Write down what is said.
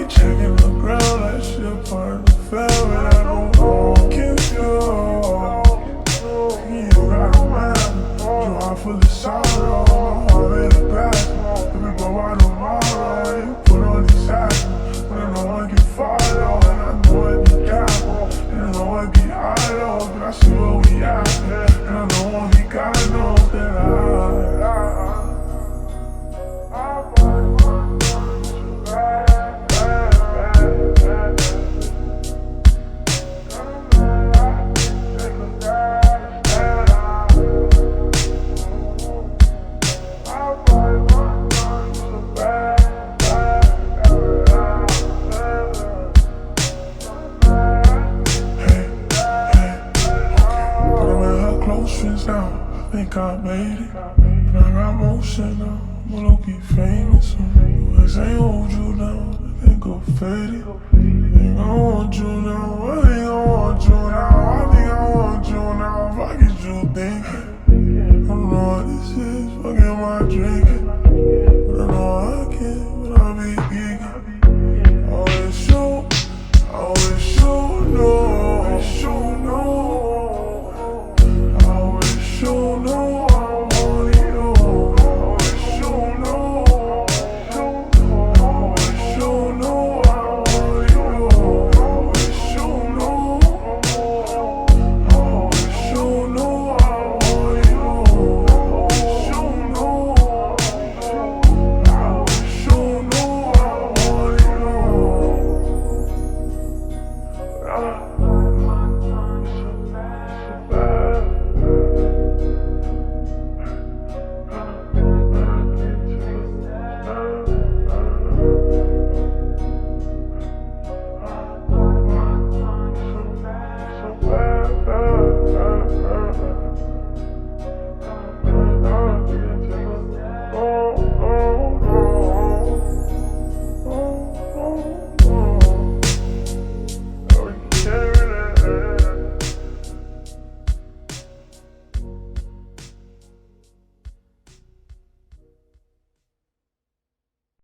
checking the ground like shit part of the film, and I don't kiss you. You got a man, your heart full of sorrow, my heart made of glass. If we go out tomorrow, you put on these hats, but I know I get follow, and I know it be down, and I know it be high though, but I see where we at, and I know only God knows that now, I think I made it, and I got motion now, I'm low-key famous. Ex ain't hold you down, I think go faded. Think I want you now, I think I want you now, I think I want you now. If I get you thinking, I don't know what this is, fucking my drink.